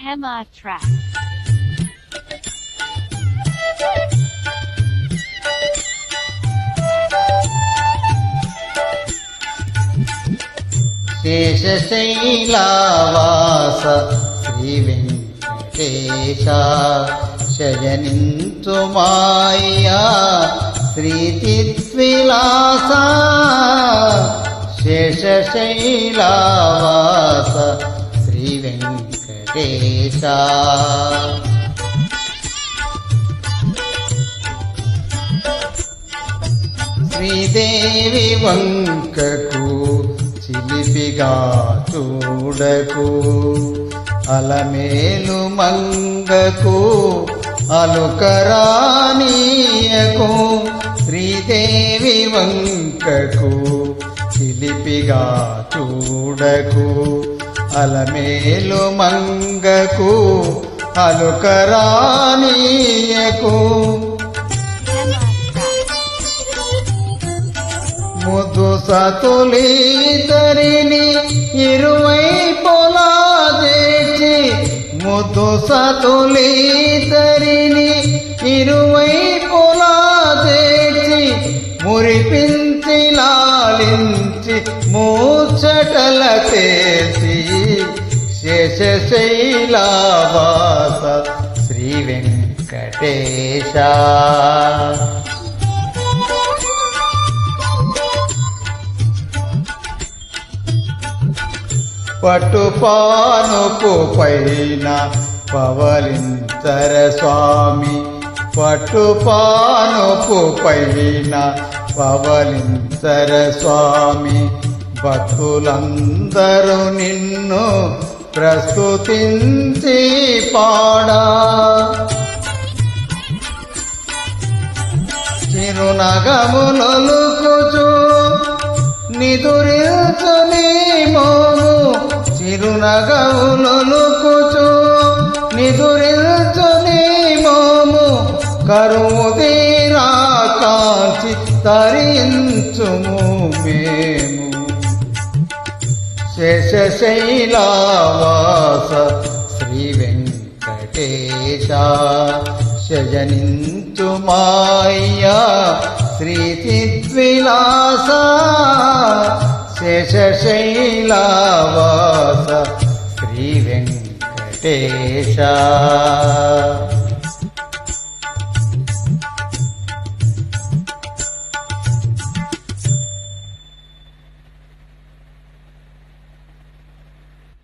Hema track. శేషశైలవాస Shri Venkatesha శయనించు మాయ్యా శ్రీచిద్విలాస శేషశైలవాస Shri Venkatesha Sridevi వంకకు చిలిపిగా చూడకు అలమేలు మంగకు అలుకరానీయకు శ్రీదేవి వంకకు చిలిపిగా చూడకు అలమేలు మంగకు అలుకరానీయకు ముద్దు సతులీతరిని ఇరువైపులా చేర్చి ముద్దు సతులీతరిని ఇరువైపులా చేర్చి మురిపించి లాలించి మూచటల చేసి శేషశైలవాస శ్రీ వెంకటేశ పట్టుపానుపు పైన పవలించర స్వామి పట్టుపానుపు పైన పవలించర స్వామి భక్తులందరూ నిన్ను ప్రస్తుతించి పాడా చిరునగములొలుకుచు నిదురించు నీ మోము చిరునగములొలుకుచు నిదురించు నీ మోము కరువు తీరా కాంచి తరించుము మేము శేషశైలవాస శ్రీ వెంకటేశ శయనించు మాయ్యా శ్రీచిద్విలాస శేషశైలవాస శ్రీ వెంకటేశ